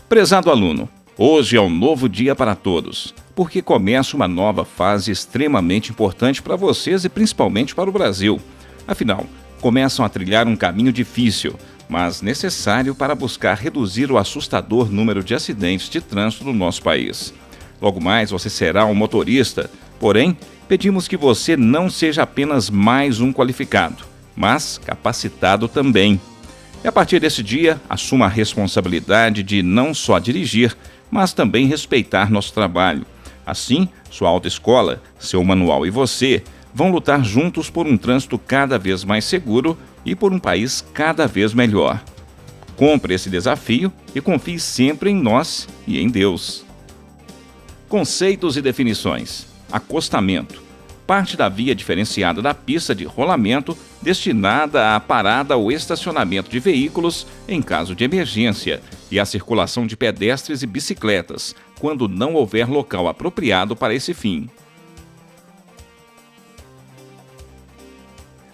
Prezado aluno, hoje é um novo dia para todos, porque começa uma nova fase extremamente importante para vocês e principalmente para o Brasil. Afinal, começam a trilhar um caminho difícil, mas necessário para buscar reduzir o assustador número de acidentes de trânsito no nosso país. Logo mais você será um motorista, porém, pedimos que você não seja apenas mais um qualificado, mas capacitado também. E a partir desse dia, assuma a responsabilidade de não só dirigir, mas também respeitar nosso trabalho. Assim, sua autoescola, seu manual e você vão lutar juntos por um trânsito cada vez mais seguro e por um país cada vez melhor. Cumpra esse desafio e confie sempre em nós e em Deus. Conceitos e definições. Acostamento. Parte da via diferenciada da pista de rolamento destinada à parada ou estacionamento de veículos em caso de emergência e à circulação de pedestres e bicicletas, quando não houver local apropriado para esse fim.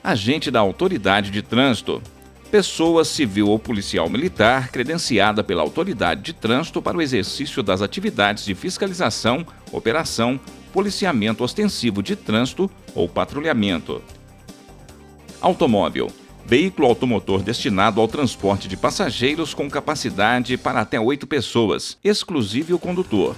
Agente da autoridade de trânsito. Pessoa civil ou policial militar credenciada pela autoridade de trânsito para o exercício das atividades de fiscalização, operação, policiamento ostensivo de trânsito ou patrulhamento. Automóvel. Veículo automotor destinado ao transporte de passageiros com capacidade para até 8 pessoas, exclusive o condutor.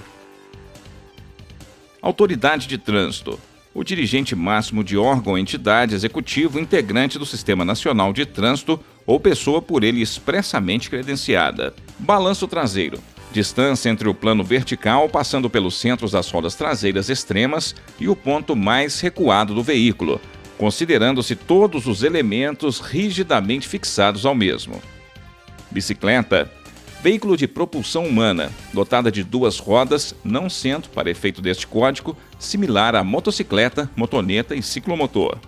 Autoridade de trânsito. O dirigente máximo de órgão ou entidade executivo integrante do Sistema Nacional de Trânsito ou pessoa por ele expressamente credenciada. Balanço traseiro. Distância entre o plano vertical, passando pelos centros das rodas traseiras extremas e o ponto mais recuado do veículo, considerando-se todos os elementos rigidamente fixados ao mesmo. Bicicleta. Veículo de propulsão humana, dotada de 2 rodas, não sendo, para efeito deste código, similar à motocicleta, motoneta e ciclomotor.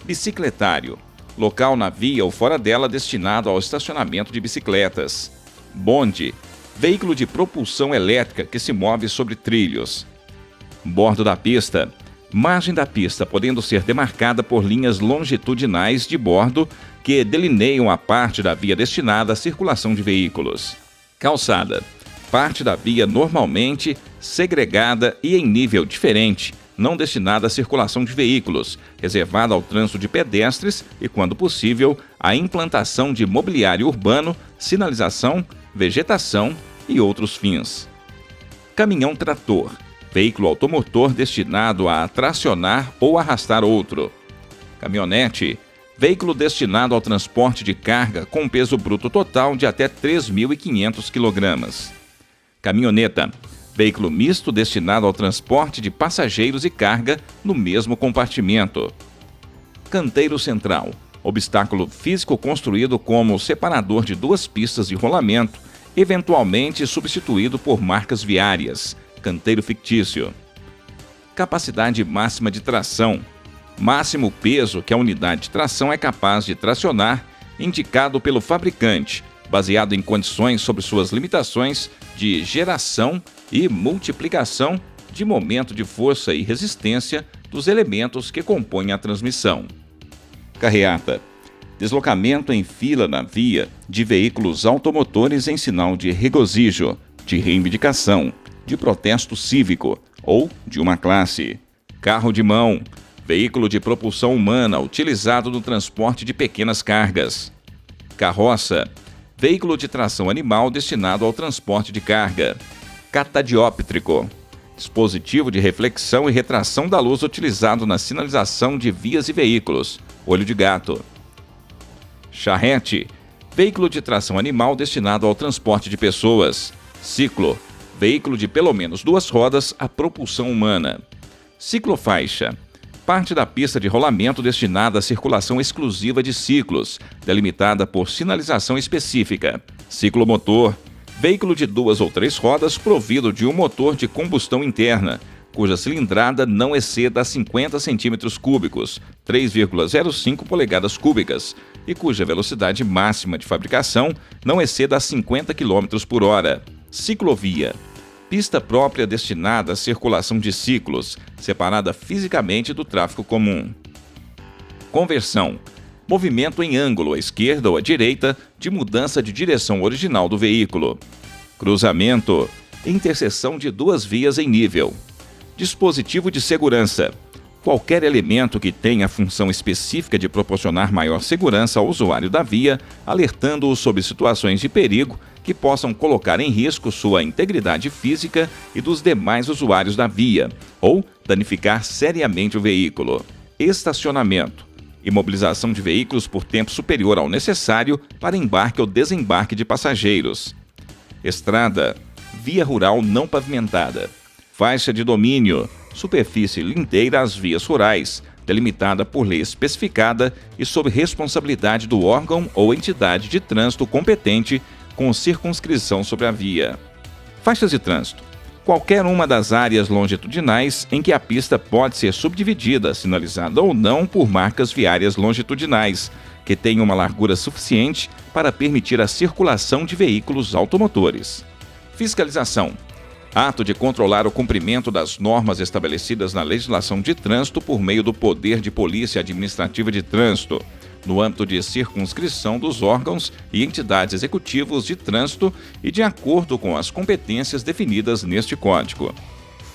Bicicletário. Local na via ou fora dela destinado ao estacionamento de bicicletas. Bonde. Veículo de propulsão elétrica que se move sobre trilhos. Bordo da pista. Margem da pista podendo ser demarcada por linhas longitudinais de bordo que delineiam a parte da via destinada à circulação de veículos. Calçada. Parte da via normalmente segregada e em nível diferente, não destinada à circulação de veículos, reservada ao trânsito de pedestres e, quando possível, à implantação de mobiliário urbano, sinalização, vegetação e outros fins. Caminhão-trator. Veículo automotor destinado a tracionar ou arrastar outro. Caminhonete. Veículo destinado ao transporte de carga com peso bruto total de até 3.500 kg. Caminhoneta. Veículo misto destinado ao transporte de passageiros e carga no mesmo compartimento. Canteiro central. Obstáculo físico construído como separador de 2 pistas de rolamento, eventualmente substituído por marcas viárias. Canteiro fictício. Capacidade máxima de tração. Máximo peso que a unidade de tração é capaz de tracionar, indicado pelo fabricante, baseado em condições sobre suas limitações de geração e multiplicação de momento de força e resistência dos elementos que compõem a transmissão. Carreata. Deslocamento em fila na via de veículos automotores em sinal de regozijo, de reivindicação, de protesto cívico ou de uma classe. Carro de mão. Veículo de propulsão humana utilizado no transporte de pequenas cargas. Carroça. Veículo de tração animal destinado ao transporte de carga. Catadióptrico. Dispositivo de reflexão e retração da luz utilizado na sinalização de vias e veículos. Olho de gato. Charrete. Veículo de tração animal destinado ao transporte de pessoas. Ciclo. Veículo de pelo menos 2 rodas a propulsão humana. Ciclofaixa. Parte da pista de rolamento destinada à circulação exclusiva de ciclos, delimitada por sinalização específica. Ciclomotor. Veículo de 2 ou 3 rodas provido de um motor de combustão interna, cuja cilindrada não exceda 50 cm3, 3,05 polegadas cúbicas, e cuja velocidade máxima de fabricação não exceda 50 km por hora. Ciclovia. Pista própria destinada à circulação de ciclos, separada fisicamente do tráfego comum. Conversão. Movimento em ângulo à esquerda ou à direita de mudança de direção original do veículo. cruzamento, interseção de duas vias em nível. Dispositivo de segurança. Qualquer elemento que tenha a função específica de proporcionar maior segurança ao usuário da via, alertando-o sobre situações de perigo que possam colocar em risco sua integridade física e dos demais usuários da via, ou danificar seriamente o veículo. Estacionamento. Imobilização de veículos por tempo superior ao necessário para embarque ou desembarque de passageiros. Estrada. Via rural não pavimentada. Faixa de domínio. Superfície lindeira às vias rurais, delimitada por lei especificada e sob responsabilidade do órgão ou entidade de trânsito competente com circunscrição sobre a via. Faixas de trânsito. Qualquer uma das áreas longitudinais em que a pista pode ser subdividida, sinalizada ou não por marcas viárias longitudinais, que tenham uma largura suficiente para permitir a circulação de veículos automotores. Fiscalização. Ato de controlar o cumprimento das normas estabelecidas na legislação de trânsito por meio do Poder de Polícia Administrativa de Trânsito, no âmbito de circunscrição dos órgãos e entidades executivos de trânsito e de acordo com as competências definidas neste Código.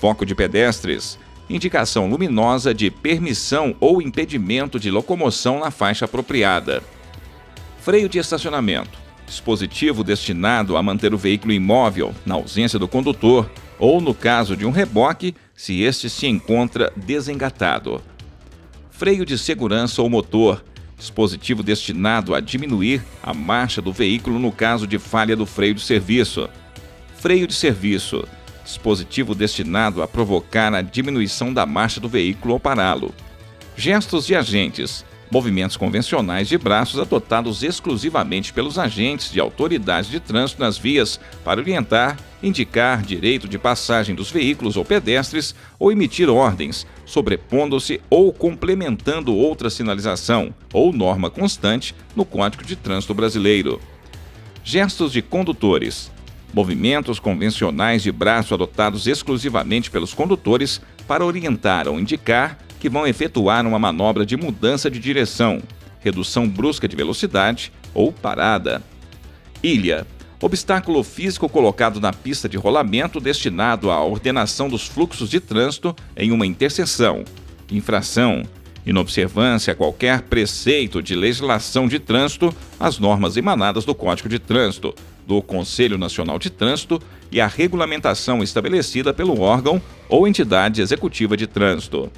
Foco de pedestres. Indicação luminosa de permissão ou impedimento de locomoção na faixa apropriada. Freio de estacionamento. Dispositivo destinado a manter o veículo imóvel na ausência do condutor ou, no caso de um reboque, se este se encontra desengatado. Freio de segurança ou motor. Dispositivo destinado a diminuir a marcha do veículo no caso de falha do freio de serviço. Freio de serviço. Dispositivo destinado a provocar a diminuição da marcha do veículo ao pará-lo. Gestos de agentes. Movimentos convencionais de braços adotados exclusivamente pelos agentes de autoridades de trânsito nas vias para orientar, indicar direito de passagem dos veículos ou pedestres ou emitir ordens, sobrepondo-se ou complementando outra sinalização ou norma constante no Código de Trânsito Brasileiro. Gestos de condutores. Movimentos convencionais de braço adotados exclusivamente pelos condutores para orientar ou indicar que vão efetuar uma manobra de mudança de direção, redução brusca de velocidade ou parada. Ilha. Obstáculo físico colocado na pista de rolamento destinado à ordenação dos fluxos de trânsito em uma interseção. Infração. Inobservância a qualquer preceito de legislação de trânsito, as normas emanadas do Código de Trânsito, do Conselho Nacional de Trânsito e a regulamentação estabelecida pelo órgão ou entidade executiva de trânsito.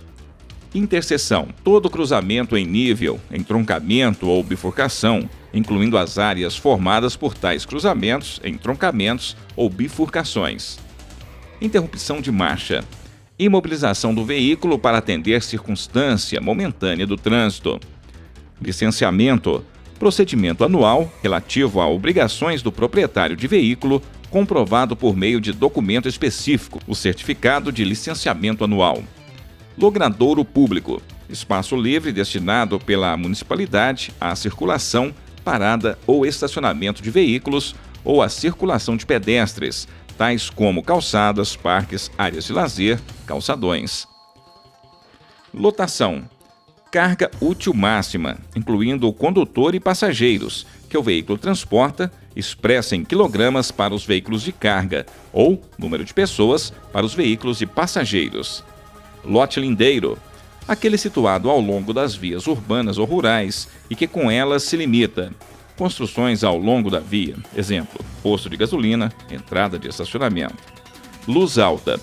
Interseção. Todo cruzamento em nível, entroncamento ou bifurcação, incluindo as áreas formadas por tais cruzamentos, entroncamentos ou bifurcações. Interrupção de marcha. Imobilização do veículo para atender circunstância momentânea do trânsito. Licenciamento. Procedimento anual relativo a obrigações do proprietário de veículo, comprovado por meio de documento específico, o certificado de licenciamento anual. Logradouro público. Espaço livre destinado pela municipalidade à circulação, parada ou estacionamento de veículos ou à circulação de pedestres, tais como calçadas, parques, áreas de lazer, calçadões. Lotação. Carga útil máxima, incluindo o condutor e passageiros, que o veículo transporta, expressa em quilogramas para os veículos de carga, ou número de pessoas para os veículos de passageiros. Lote lindeiro. Aquele situado ao longo das vias urbanas ou rurais e que com elas se limita. Construções ao longo da via, exemplo, posto de gasolina, entrada de estacionamento. Luz alta.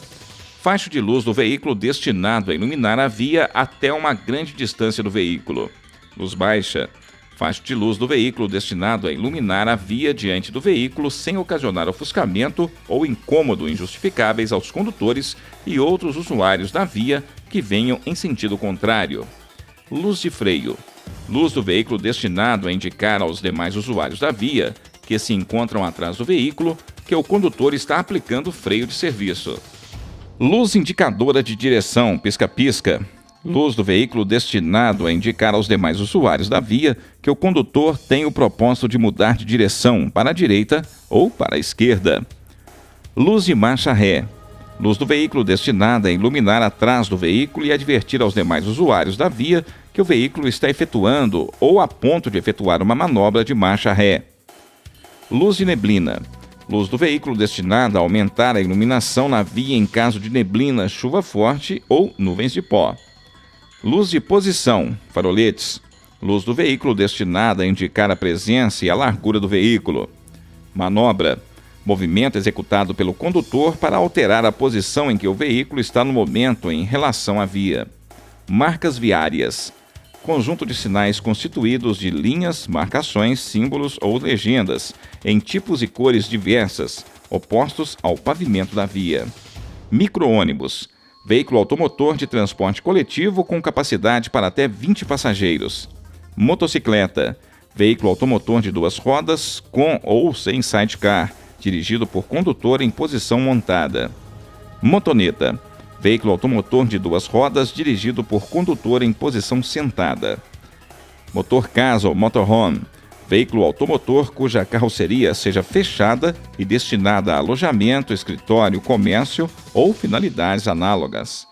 Faixa de luz do veículo destinado a iluminar a via até uma grande distância do veículo. Luz baixa. Faixa de luz do veículo destinado a iluminar a via diante do veículo sem ocasionar ofuscamento ou incômodo injustificáveis aos condutores e outros usuários da via que venham em sentido contrário. Luz de freio. Luz do veículo destinado a indicar aos demais usuários da via que se encontram atrás do veículo que o condutor está aplicando freio de serviço. Luz indicadora de direção, pisca-pisca. Luz do veículo destinado a indicar aos demais usuários da via que o condutor tem o propósito de mudar de direção para a direita ou para a esquerda. Luz de marcha ré. Luz do veículo destinada a iluminar atrás do veículo e advertir aos demais usuários da via que o veículo está efetuando ou a ponto de efetuar uma manobra de marcha ré. Luz de neblina. Luz do veículo destinada a aumentar a iluminação na via em caso de neblina, chuva forte ou nuvens de pó. Luz de posição, faroletes. Luz do veículo destinada a indicar a presença e a largura do veículo. Manobra. Movimento executado pelo condutor para alterar a posição em que o veículo está no momento em relação à via. Marcas viárias. Conjunto de sinais constituídos de linhas, marcações, símbolos ou legendas, em tipos e cores diversas, opostos ao pavimento da via. Micro-ônibus. Veículo automotor de transporte coletivo com capacidade para até 20 passageiros. Motocicleta. Veículo automotor de duas rodas, com ou sem sidecar, dirigido por condutor em posição montada. Motoneta. Veículo automotor de duas rodas, dirigido por condutor em posição sentada. Motorcasa ou motorhome. Veículo automotor cuja carroceria seja fechada e destinada a alojamento, escritório, comércio ou finalidades análogas.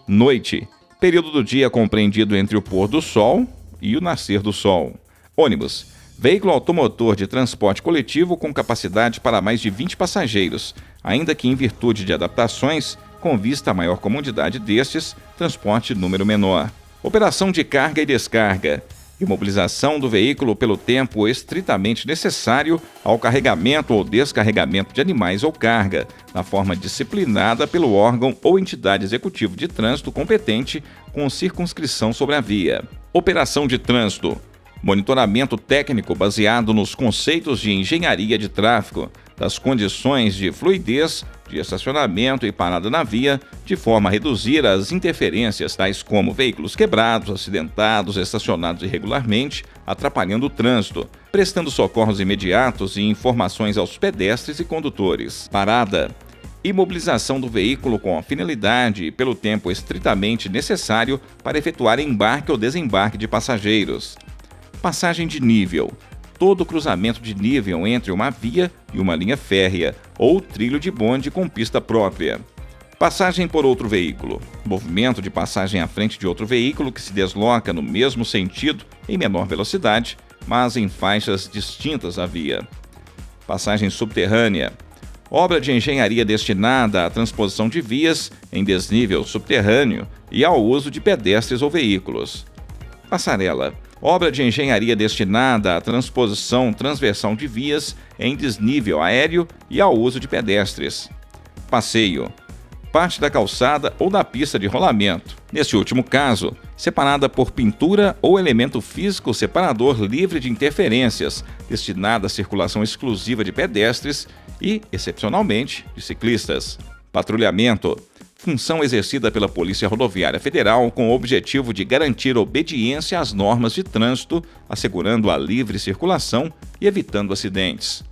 Noite. Período do dia compreendido entre o pôr do sol e o nascer do sol. Ônibus. Veículo automotor de transporte coletivo com capacidade para mais de 20 passageiros, ainda que em virtude de adaptações, com vista à maior comodidade destes, transporte número menor. Operação de carga e descarga. Imobilização do veículo pelo tempo estritamente necessário ao carregamento ou descarregamento de animais ou carga, na forma disciplinada pelo órgão ou entidade executivo de trânsito competente com circunscrição sobre a via. Operação de trânsito. Monitoramento técnico baseado nos conceitos de engenharia de tráfego, das condições de fluidez, de estacionamento e parada na via, de forma a reduzir as interferências, tais como veículos quebrados, acidentados, estacionados irregularmente, atrapalhando o trânsito, prestando socorros imediatos e informações aos pedestres e condutores. Parada. Imobilização do veículo com a finalidade e pelo tempo estritamente necessário para efetuar embarque ou desembarque de passageiros. Passagem de nível. Todo cruzamento de nível entre uma via e uma linha férrea ou trilho de bonde com pista própria. Passagem por outro veículo. Movimento de passagem à frente de outro veículo que se desloca no mesmo sentido em menor velocidade, mas em faixas distintas da via. Passagem subterrânea. Obra de engenharia destinada à transposição de vias em desnível subterrâneo e ao uso de pedestres ou veículos. Passarela. Obra de engenharia destinada à transposição transversal de vias em desnível aéreo e ao uso de pedestres. Passeio. Parte da calçada ou da pista de rolamento. Neste último caso, separada por pintura ou elemento físico separador livre de interferências, destinada à circulação exclusiva de pedestres e, excepcionalmente, de ciclistas. Patrulhamento. Função exercida pela Polícia Rodoviária Federal com o objetivo de garantir obediência às normas de trânsito, assegurando a livre circulação e evitando acidentes.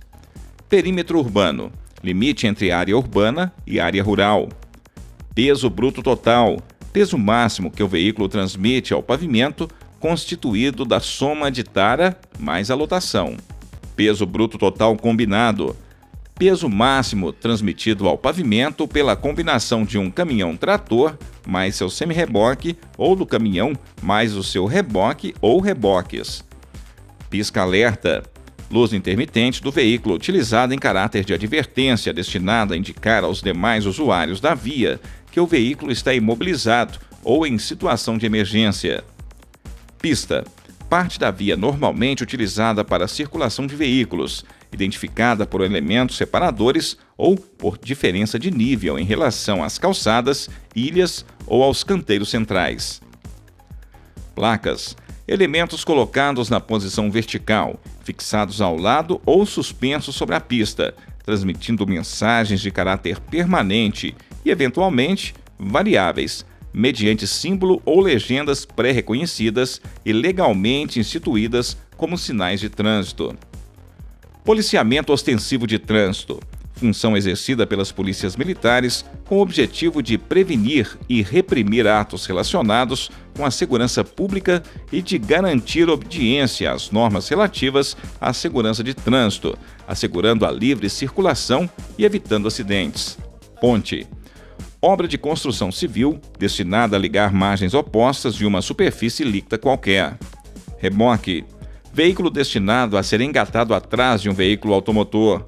Perímetro urbano. Limite entre área urbana e área rural. Peso bruto total. Peso máximo que o veículo transmite ao pavimento, constituído da soma de tara mais a lotação. Peso bruto total combinado. Peso máximo transmitido ao pavimento pela combinação de um caminhão-trator mais seu semi-reboque ou do caminhão mais o seu reboque ou reboques. Pisca-alerta. Luz intermitente do veículo utilizada em caráter de advertência destinada a indicar aos demais usuários da via que o veículo está imobilizado ou em situação de emergência. Pista. Parte da via normalmente utilizada para a circulação de veículos, identificada por elementos separadores ou por diferença de nível em relação às calçadas, ilhas ou aos canteiros centrais. Placas. Elementos colocados na posição vertical, fixados ao lado ou suspensos sobre a pista, transmitindo mensagens de caráter permanente e, eventualmente, variáveis, mediante símbolo ou legendas pré-reconhecidas e legalmente instituídas como sinais de trânsito. Policiamento ostensivo de trânsito. Função exercida pelas polícias militares com o objetivo de prevenir e reprimir atos relacionados com a segurança pública e de garantir obediência às normas relativas à segurança de trânsito, assegurando a livre circulação e evitando acidentes. Ponte. Obra de construção civil destinada a ligar margens opostas de uma superfície líquida qualquer. Reboque. Veículo destinado a ser engatado atrás de um veículo automotor.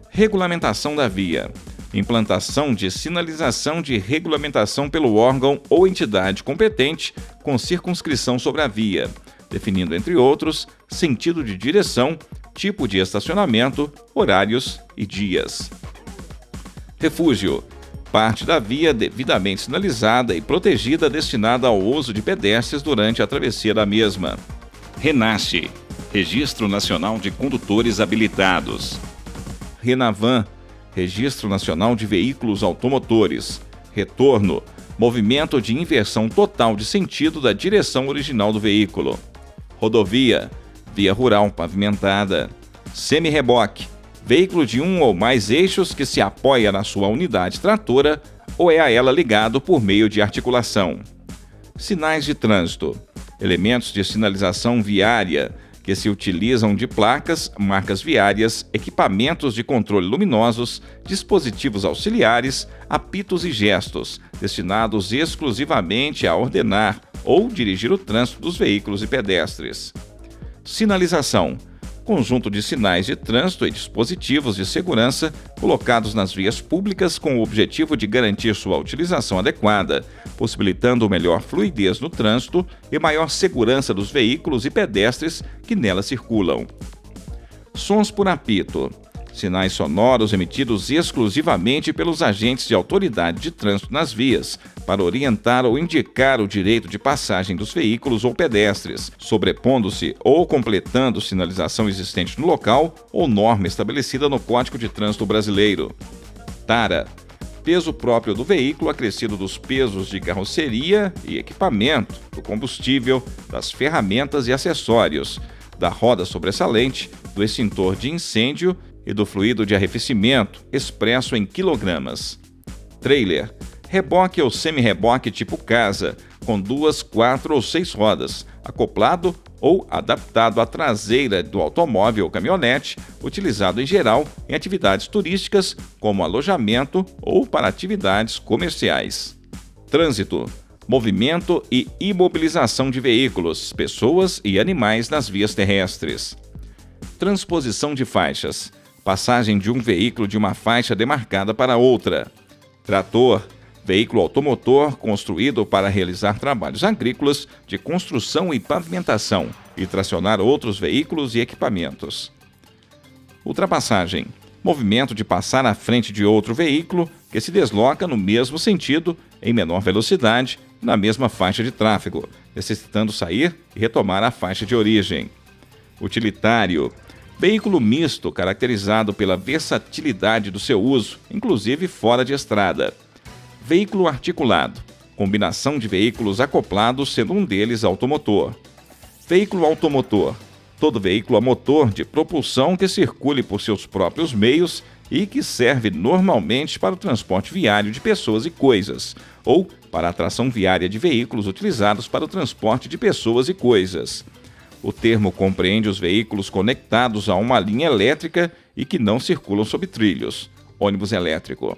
Regulamentação da via. Implantação de sinalização de regulamentação pelo órgão ou entidade competente com circunscrição sobre a via, definindo, entre outros, sentido de direção, tipo de estacionamento, horários e dias. Refúgio. Parte da via devidamente sinalizada e protegida destinada ao uso de pedestres durante a travessia da mesma. RENACH. Registro Nacional de Condutores Habilitados. RENAVAN. Registro Nacional de Veículos Automotores. Retorno. Movimento de inversão total de sentido da direção original do veículo. Rodovia. Via rural pavimentada. Semi-reboque. Veículo de um ou mais eixos que se apoia na sua unidade tratora ou é a ela ligado por meio de articulação. Sinais de trânsito. Elementos de sinalização viária que se utilizam de placas, marcas viárias, equipamentos de controle luminosos, dispositivos auxiliares, apitos e gestos, destinados exclusivamente a ordenar ou dirigir o trânsito dos veículos e pedestres. Sinalização. Conjunto de sinais de trânsito e dispositivos de segurança colocados nas vias públicas com o objetivo de garantir sua utilização adequada, possibilitando melhor fluidez no trânsito e maior segurança dos veículos e pedestres que nela circulam. Sons por apito. Sinais sonoros emitidos exclusivamente pelos agentes de autoridade de trânsito nas vias, para orientar ou indicar o direito de passagem dos veículos ou pedestres, sobrepondo-se ou completando sinalização existente no local ou norma estabelecida no Código de Trânsito Brasileiro. Tara. Peso próprio do veículo acrescido dos pesos de carroceria e equipamento, do combustível, das ferramentas e acessórios, da roda sobressalente, do extintor de incêndio e do fluido de arrefecimento, expresso em quilogramas. Trailer. Reboque ou semi-reboque tipo casa, com 2, 4 ou 6 rodas, acoplado ou adaptado à traseira do automóvel ou caminhonete, utilizado em geral em atividades turísticas, como alojamento ou para atividades comerciais. Trânsito. Movimento e imobilização de veículos, pessoas e animais nas vias terrestres. Transposição de faixas. Passagem de um veículo de uma faixa demarcada para outra. Trator. Veículo automotor construído para realizar trabalhos agrícolas de construção e pavimentação e tracionar outros veículos e equipamentos. Ultrapassagem. Movimento de passar à frente de outro veículo que se desloca no mesmo sentido, em menor velocidade, na mesma faixa de tráfego, necessitando sair e retomar a faixa de origem. Utilitário. Veículo misto caracterizado pela versatilidade do seu uso, inclusive fora de estrada. Veículo articulado. Combinação de veículos acoplados, sendo um deles automotor. Veículo automotor. Todo veículo a motor de propulsão que circule por seus próprios meios e que serve normalmente para o transporte viário de pessoas e coisas, ou para a tração viária de veículos utilizados para o transporte de pessoas e coisas. O termo compreende os veículos conectados a uma linha elétrica e que não circulam sob trilhos. Ônibus elétrico.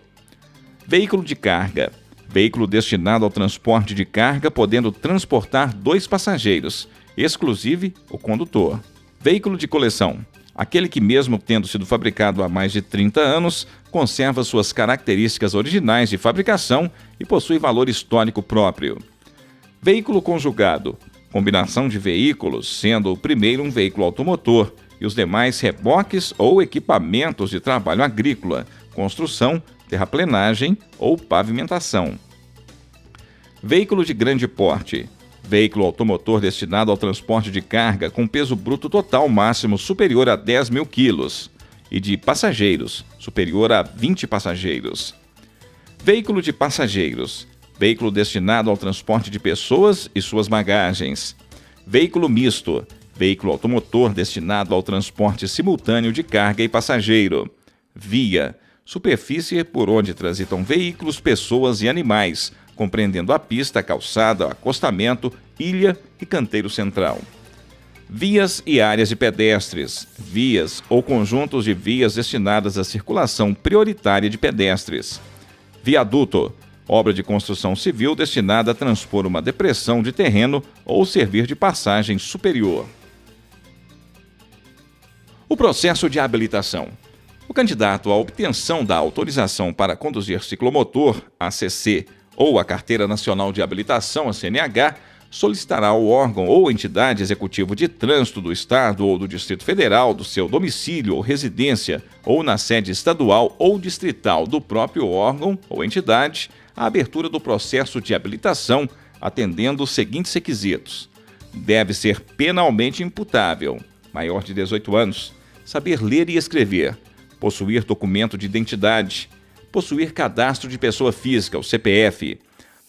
Veículo de carga. Veículo destinado ao transporte de carga, podendo transportar 2 passageiros, exclusive o condutor. Veículo de coleção. Aquele que, mesmo tendo sido fabricado há mais de 30 anos, conserva suas características originais de fabricação e possui valor histórico próprio. Veículo conjugado. Combinação de veículos, sendo o primeiro um veículo automotor e os demais reboques ou equipamentos de trabalho agrícola, construção, terraplenagem ou pavimentação. Veículo de grande porte. Veículo automotor destinado ao transporte de carga com peso bruto total máximo superior a 10 mil quilos e de passageiros, superior a 20 passageiros. Veículo de passageiros. Veículo destinado ao transporte de pessoas e suas bagagens. Veículo misto. Veículo automotor destinado ao transporte simultâneo de carga e passageiro. Via. Superfície por onde transitam veículos, pessoas e animais, compreendendo a pista, calçada, acostamento, ilha e canteiro central. Vias e áreas de pedestres. Vias ou conjuntos de vias destinadas à circulação prioritária de pedestres. Viaduto. Obra de construção civil destinada a transpor uma depressão de terreno ou servir de passagem superior. O processo de habilitação. O candidato à obtenção da autorização para conduzir ciclomotor, ACC, ou a Carteira Nacional de Habilitação, a CNH, solicitará ao órgão ou entidade executivo de trânsito do Estado ou do Distrito Federal do seu domicílio ou residência ou na sede estadual ou distrital do próprio órgão ou entidade a abertura do processo de habilitação atendendo os seguintes requisitos: deve ser penalmente imputável, maior de 18 anos, saber ler e escrever, possuir documento de identidade, possuir cadastro de pessoa física, o CPF.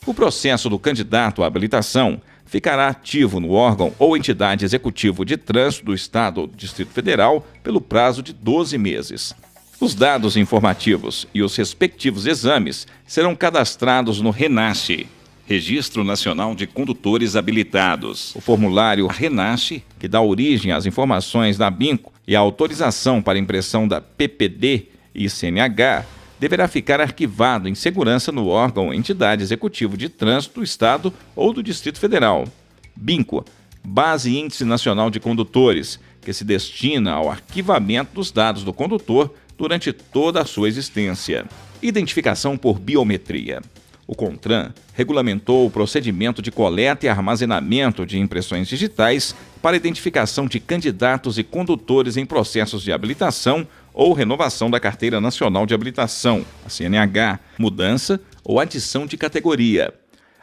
O processo do candidato à habilitação ficará ativo no órgão ou entidade executivo de trânsito do Estado ou do Distrito Federal pelo prazo de 12 meses. Os dados informativos e os respectivos exames serão cadastrados no RENASHE, Registro Nacional de Condutores Habilitados. O formulário RENASHE, que dá origem às informações da BINCO e a autorização para impressão da PPD e CNH, deverá ficar arquivado em segurança no órgão ou entidade executivo de trânsito do Estado ou do Distrito Federal. BINCO, Base Índice Nacional de Condutores, que se destina ao arquivamento dos dados do condutor durante toda a sua existência. Identificação por biometria. O CONTRAN regulamentou o procedimento de coleta e armazenamento de impressões digitais para identificação de candidatos e condutores em processos de habilitação ou renovação da Carteira Nacional de Habilitação, a CNH, mudança ou adição de categoria.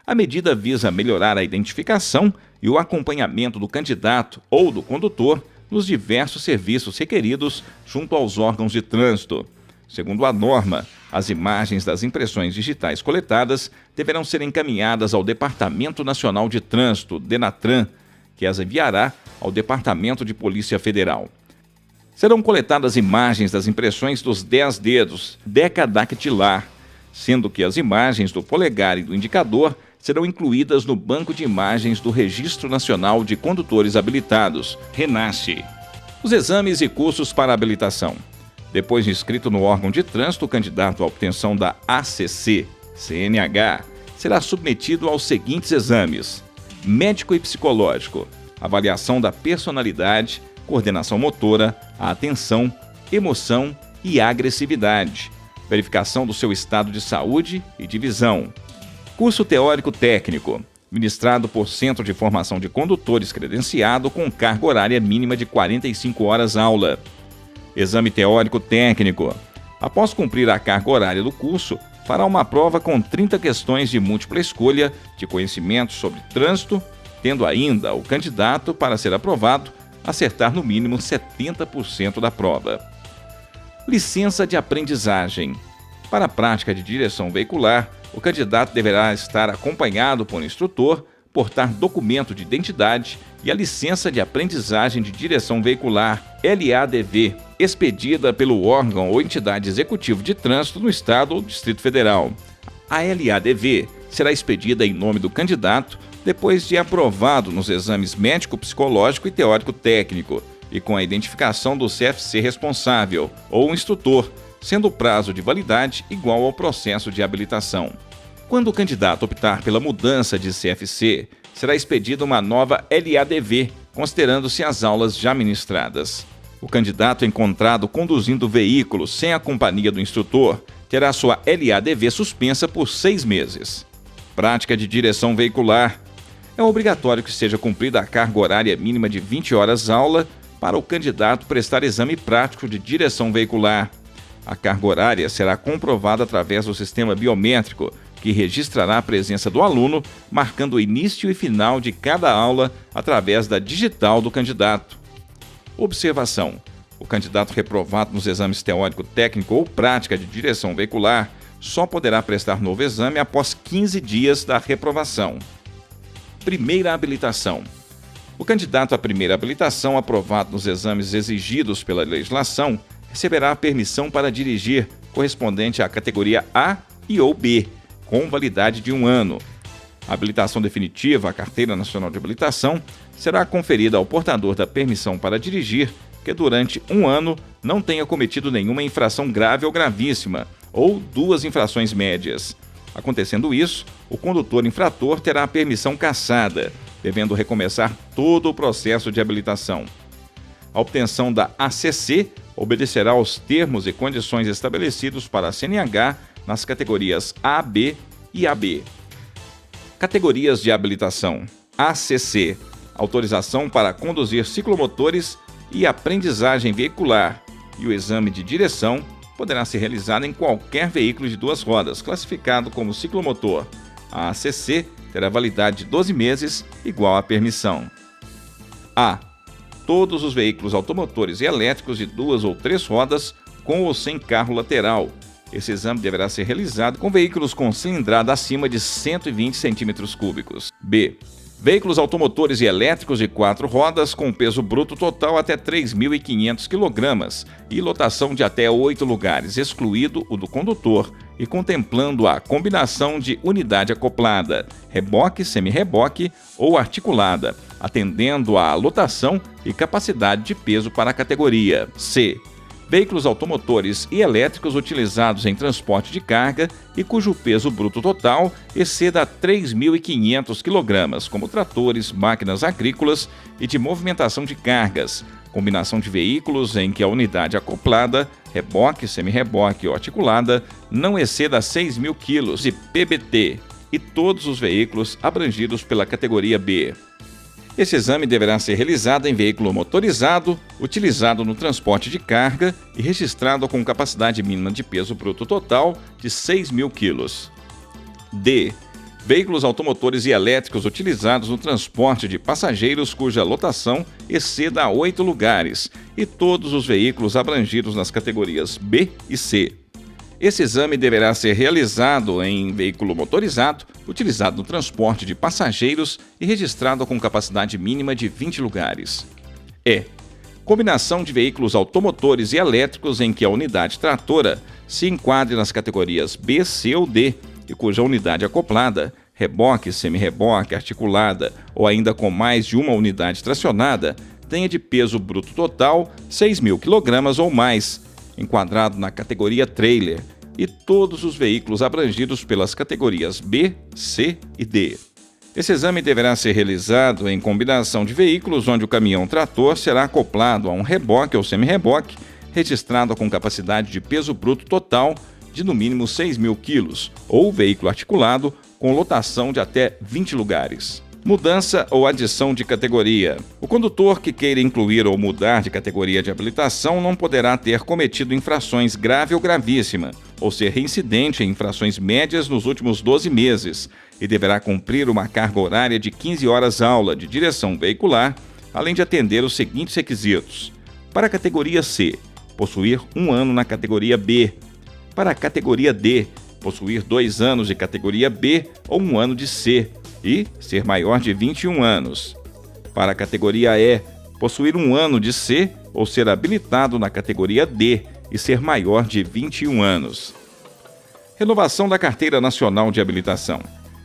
A medida visa melhorar a identificação e o acompanhamento do candidato ou do condutor nos diversos serviços requeridos junto aos órgãos de trânsito. Segundo a norma, as imagens das impressões digitais coletadas deverão ser encaminhadas ao Departamento Nacional de Trânsito, DENATRAN, que as enviará ao Departamento de Polícia Federal. Serão coletadas imagens das impressões dos 10 dedos decadactilar, sendo que as imagens do polegar e do indicador serão incluídas no Banco de Imagens do Registro Nacional de Condutores Habilitados, RENASHE. Os exames e cursos para habilitação. Depois de inscrito no órgão de trânsito, o candidato à obtenção da ACC, CNH, será submetido aos seguintes exames: médico e psicológico, avaliação da personalidade, coordenação motora, a atenção, emoção e agressividade, verificação do seu estado de saúde e de visão. Curso teórico técnico, ministrado por Centro de Formação de Condutores credenciado com carga horária mínima de 45 horas aula. Exame teórico técnico. Após cumprir a carga horária do curso, fará uma prova com 30 questões de múltipla escolha de conhecimentos sobre trânsito, tendo ainda o candidato, para ser aprovado, acertar no mínimo 70% da prova. Licença de aprendizagem. Para a prática de direção veicular, o candidato deverá estar acompanhado por um instrutor, portar documento de identidade e a licença de aprendizagem de direção veicular, LADV, expedida pelo órgão ou entidade executivo de trânsito no Estado ou Distrito Federal. A LADV será expedida em nome do candidato depois de aprovado nos exames médico, psicológico e teórico técnico e com a identificação do CFC responsável ou instrutor, sendo o prazo de validade igual ao processo de habilitação. Quando o candidato optar pela mudança de CFC, será expedida uma nova LADV, considerando-se as aulas já ministradas. O candidato encontrado conduzindo o veículo sem a companhia do instrutor terá sua LADV suspensa por 6 meses. Prática de direção veicular. É obrigatório que seja cumprida a carga horária mínima de 20 horas aula para o candidato prestar exame prático de direção veicular. A carga horária será comprovada através do sistema biométrico, que registrará a presença do aluno, marcando o início e final de cada aula através da digital do candidato. Observação: o candidato reprovado nos exames teórico, técnico ou prática de direção veicular só poderá prestar novo exame após 15 dias da reprovação. Primeira habilitação. O candidato à primeira habilitação aprovado nos exames exigidos pela legislação receberá a permissão para dirigir correspondente à categoria A e ou B, com validade de 1 ano. A habilitação definitiva, a Carteira Nacional de Habilitação, será conferida ao portador da permissão para dirigir que durante 1 ano não tenha cometido nenhuma infração grave ou gravíssima, ou 2 infrações médias. Acontecendo isso, o condutor infrator terá a permissão cassada, devendo recomeçar todo o processo de habilitação. A obtenção da ACC obedecerá aos termos e condições estabelecidos para a CNH nas categorias A, B e AB. Categorias de habilitação: ACC, autorização para conduzir ciclomotores e aprendizagem veicular, e o exame de direção poderá ser realizado em qualquer veículo de duas rodas, classificado como ciclomotor. A ACC terá validade de 12 meses, igual à permissão. A. Todos os veículos automotores e elétricos de duas ou três rodas, com ou sem carro lateral. Esse exame deverá ser realizado com veículos com cilindrada acima de 120 cm3. B. Veículos automotores e elétricos de 4 rodas com peso bruto total até 3.500 kg e lotação de até 8 lugares, excluído o do condutor, e contemplando a combinação de unidade acoplada, reboque, semi-reboque ou articulada, atendendo à lotação e capacidade de peso para a categoria. C. Veículos automotores e elétricos utilizados em transporte de carga e cujo peso bruto total exceda 3.500 kg, como tratores, máquinas agrícolas e de movimentação de cargas, combinação de veículos em que a unidade acoplada, reboque, semi-reboque ou articulada não exceda 6.000 kg de PBT, e todos os veículos abrangidos pela categoria B. Esse exame deverá ser realizado em veículo motorizado, utilizado no transporte de carga e registrado com capacidade mínima de peso bruto total de 6.000 kg. D. Veículos automotores e elétricos utilizados no transporte de passageiros cuja lotação exceda 8 lugares e todos os veículos abrangidos nas categorias B e C. Esse exame deverá ser realizado em veículo motorizado, utilizado no transporte de passageiros e registrado com capacidade mínima de 20 lugares. E. Combinação de veículos automotores e elétricos em que a unidade tratora se enquadre nas categorias B, C ou D e cuja unidade acoplada, reboque, semi-reboque, articulada ou ainda com mais de uma unidade tracionada, tenha de peso bruto total 6.000 kg ou mais, enquadrado na categoria trailer, e todos os veículos abrangidos pelas categorias B, C e D. Esse exame deverá ser realizado em combinação de veículos onde o caminhão-trator será acoplado a um reboque ou semi-reboque, registrado com capacidade de peso bruto total de no mínimo 6.000 kg, ou veículo articulado com lotação de até 20 lugares. Mudança ou adição de categoria. O condutor que queira incluir ou mudar de categoria de habilitação não poderá ter cometido infrações grave ou gravíssima, ou ser reincidente em infrações médias nos últimos 12 meses, e deverá cumprir uma carga horária de 15 horas aula de direção veicular, além de atender os seguintes requisitos. Para a categoria C, possuir 1 ano na categoria B. Para a categoria D, possuir 2 anos de categoria B ou 1 ano de C, e ser maior de 21 anos. Para a categoria E, possuir 1 ano de C ou ser habilitado na categoria D e ser maior de 21 anos. Renovação da Carteira Nacional de Habilitação.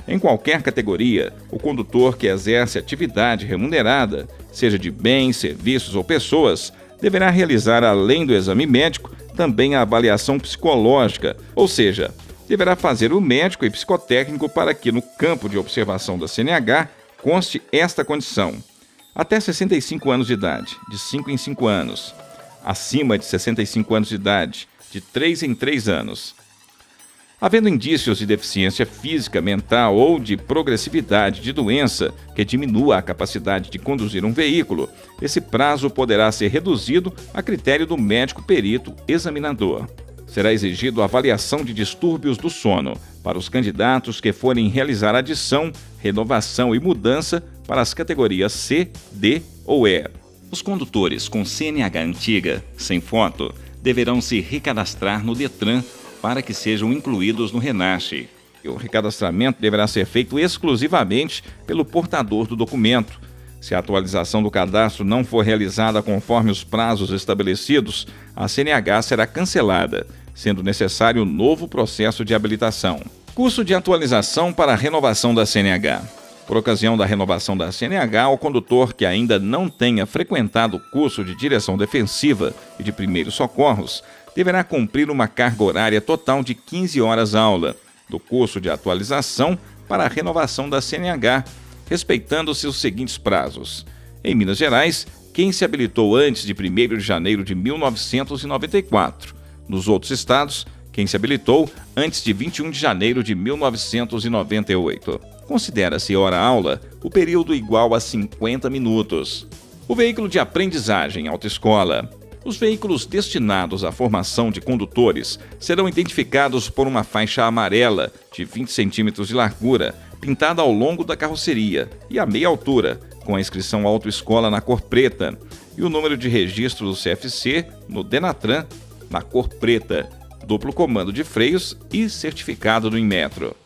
Em qualquer categoria, o condutor que exerce atividade remunerada, seja de bens, serviços ou pessoas, deverá realizar, além do exame médico, também a avaliação psicológica, ou seja, deverá fazer o médico e psicotécnico para que, no campo de observação da CNH, conste esta condição: até 65 anos de idade, de 5 em 5 anos; acima de 65 anos de idade, de 3 em 3 anos. Havendo indícios de deficiência física, mental ou de progressividade de doença que diminua a capacidade de conduzir um veículo, esse prazo poderá ser reduzido a critério do médico perito examinador. Será exigido a avaliação de distúrbios do sono para os candidatos que forem realizar adição, renovação e mudança para as categorias C, D ou E. Os condutores com CNH antiga, sem foto, deverão se recadastrar no Detran para que sejam incluídos no Renasce. O recadastramento deverá ser feito exclusivamente pelo portador do documento. Se a atualização do cadastro não for realizada conforme os prazos estabelecidos, a CNH será cancelada, sendo necessário um novo processo de habilitação. Curso de atualização para a renovação da CNH. Por ocasião da renovação da CNH, o condutor que ainda não tenha frequentado o curso de direção defensiva e de primeiros socorros deverá cumprir uma carga horária total de 15 horas aula do curso de atualização para a renovação da CNH, respeitando-se os seguintes prazos. Em Minas Gerais, quem se habilitou antes de 1º de janeiro de 1994. Nos outros estados, quem se habilitou antes de 21 de janeiro de 1998. Considera-se hora-aula o período igual a 50 minutos. O veículo de aprendizagem autoescola. Os veículos destinados à formação de condutores serão identificados por uma faixa amarela de 20 centímetros de largura, pintada ao longo da carroceria e a meia altura, com a inscrição autoescola na cor preta e o número de registro do CFC no Denatran na cor preta, duplo comando de freios e certificado do Inmetro.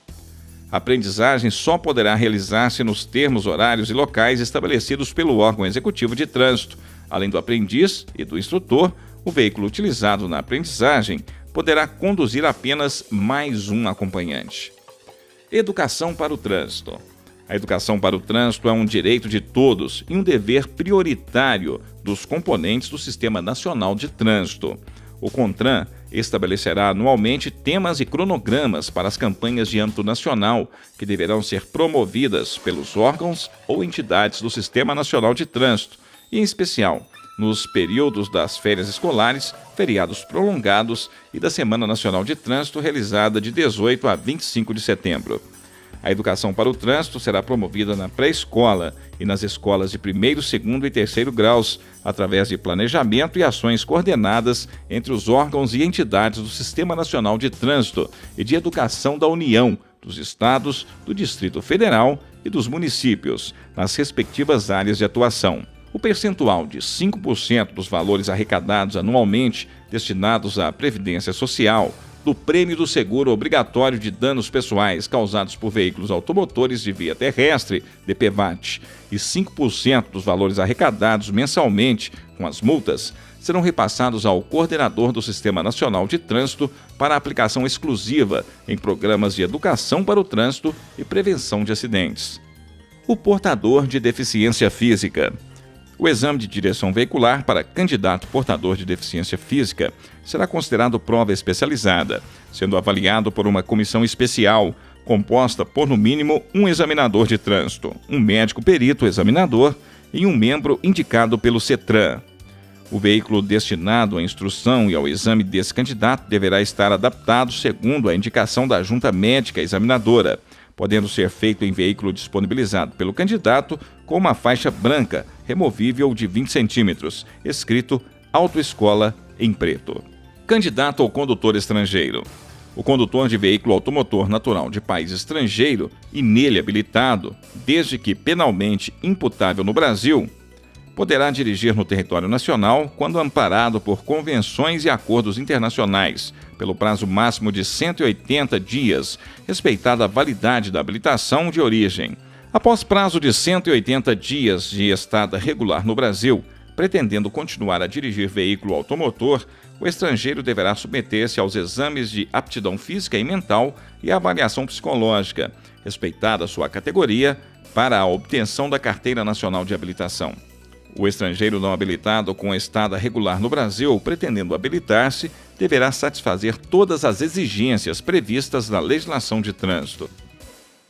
A aprendizagem só poderá realizar-se nos termos, horários e locais estabelecidos pelo órgão executivo de trânsito. Além do aprendiz e do instrutor, o veículo utilizado na aprendizagem poderá conduzir apenas mais um acompanhante. Educação para o trânsito. A educação para o trânsito é um direito de todos e um dever prioritário dos componentes do Sistema Nacional de Trânsito. O CONTRAN estabelecerá anualmente temas e cronogramas para as campanhas de âmbito nacional, que deverão ser promovidas pelos órgãos ou entidades do Sistema Nacional de Trânsito, e em especial nos períodos das férias escolares, feriados prolongados e da Semana Nacional de Trânsito, realizada de 18 a 25 de setembro. A educação para o trânsito será promovida na pré-escola e nas escolas de 1º, 2º e 3º graus, através de planejamento e ações coordenadas entre os órgãos e entidades do Sistema Nacional de Trânsito e de Educação da União, dos estados, do Distrito Federal e dos municípios, nas respectivas áreas de atuação. O percentual de 5% dos valores arrecadados anualmente destinados à Previdência Social, do prêmio do seguro obrigatório de danos pessoais causados por veículos automotores de via terrestre, DPVAT, e 5% dos valores arrecadados mensalmente com as multas serão repassados ao coordenador do Sistema Nacional de Trânsito para aplicação exclusiva em programas de educação para o trânsito e prevenção de acidentes. O portador de deficiência física. O exame de direção veicular para candidato portador de deficiência física será considerado prova especializada, sendo avaliado por uma comissão especial, composta por no mínimo um examinador de trânsito, um médico perito examinador e um membro indicado pelo CETRAN. O veículo destinado à instrução e ao exame desse candidato deverá estar adaptado segundo a indicação da junta médica examinadora, podendo ser feito em veículo disponibilizado pelo candidato com uma faixa branca removível de 20 centímetros, escrito Autoescola em preto. Candidato ao condutor estrangeiro. O condutor de veículo automotor natural de país estrangeiro e nele habilitado, desde que penalmente imputável no Brasil, poderá dirigir no território nacional quando amparado por convenções e acordos internacionais, pelo prazo máximo de 180 dias, respeitada a validade da habilitação de origem. Após prazo de 180 dias de estada regular no Brasil, pretendendo continuar a dirigir veículo automotor, o estrangeiro deverá submeter-se aos exames de aptidão física e mental e avaliação psicológica, respeitada sua categoria, para a obtenção da Carteira Nacional de Habilitação. O estrangeiro não habilitado com estada regular no Brasil, pretendendo habilitar-se, deverá satisfazer todas as exigências previstas na legislação de trânsito.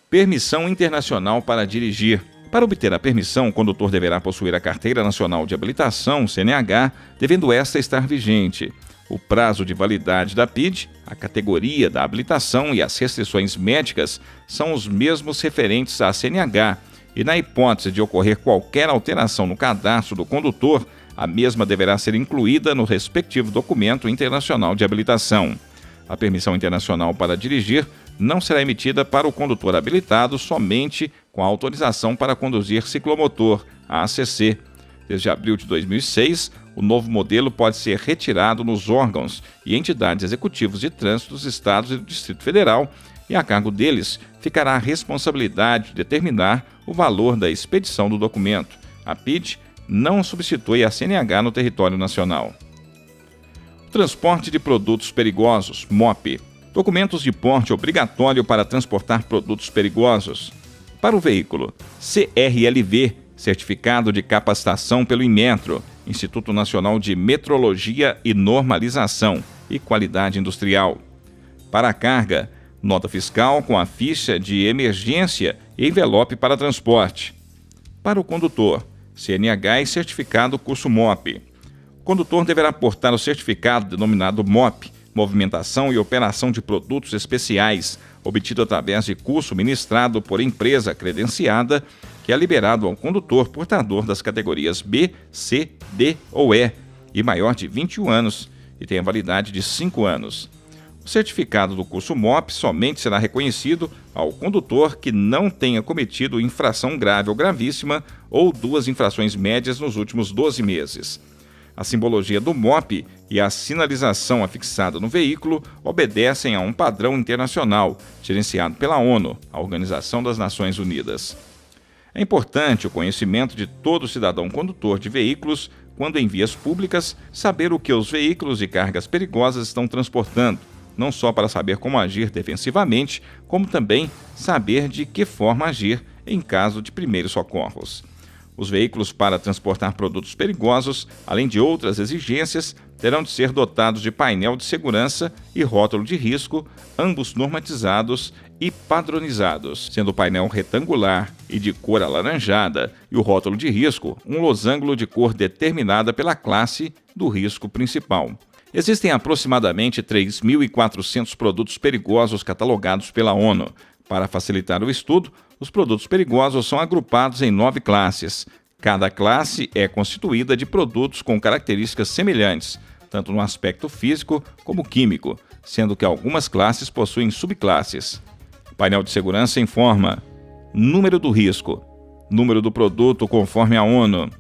Permissão internacional para dirigir. Para obter a permissão, o condutor deverá possuir a Carteira Nacional de Habilitação, CNH, devendo esta estar vigente. O prazo de validade da PID, a categoria da habilitação e as restrições médicas são os mesmos referentes à CNH, e na hipótese de ocorrer qualquer alteração no cadastro do condutor, a mesma deverá ser incluída no respectivo documento internacional de habilitação. A permissão internacional para dirigir não será emitida para o condutor habilitado somente com a autorização para conduzir ciclomotor, a ACC. Desde abril de 2006, o novo modelo pode ser retirado nos órgãos e entidades executivos de trânsito dos estados e do Distrito Federal, e a cargo deles ficará a responsabilidade de determinar o valor da expedição do documento. A PID não substitui a CNH no território nacional. Transporte de produtos perigosos, MOP. Documentos de porte obrigatório para transportar produtos perigosos. Para o veículo, CRLV, Certificado de Capacitação pelo Inmetro, Instituto Nacional de Metrologia e Normalização e Qualidade Industrial. Para a carga, nota fiscal com a ficha de emergência e envelope para transporte. Para o condutor, CNH e certificado curso MOP. O condutor deverá portar o certificado denominado MOP, Movimentação e Operação de Produtos Especiais, obtido através de curso ministrado por empresa credenciada, que é liberado ao condutor portador das categorias B, C, D ou E e maior de 21 anos e tem a validade de 5 anos. O certificado do curso MOP somente será reconhecido ao condutor que não tenha cometido infração grave ou gravíssima ou 2 infrações médias nos últimos 12 meses. A simbologia do MOP e a sinalização afixada no veículo obedecem a um padrão internacional, gerenciado pela ONU, a Organização das Nações Unidas. É importante o conhecimento de todo cidadão condutor de veículos quando em vias públicas saber o que os veículos e cargas perigosas estão transportando, não só para saber como agir defensivamente, como também saber de que forma agir em caso de primeiros socorros. Os veículos para transportar produtos perigosos, além de outras exigências, terão de ser dotados de painel de segurança e rótulo de risco, ambos normatizados e padronizados, sendo o painel retangular e de cor alaranjada e o rótulo de risco um losango de cor determinada pela classe do risco principal. Existem aproximadamente 3.400 produtos perigosos catalogados pela ONU. Para facilitar o estudo, os produtos perigosos são agrupados em 9 classes. Cada classe é constituída de produtos com características semelhantes, tanto no aspecto físico como químico, sendo que algumas classes possuem subclasses. Painel de segurança informa: número do risco, número do produto conforme a ONU.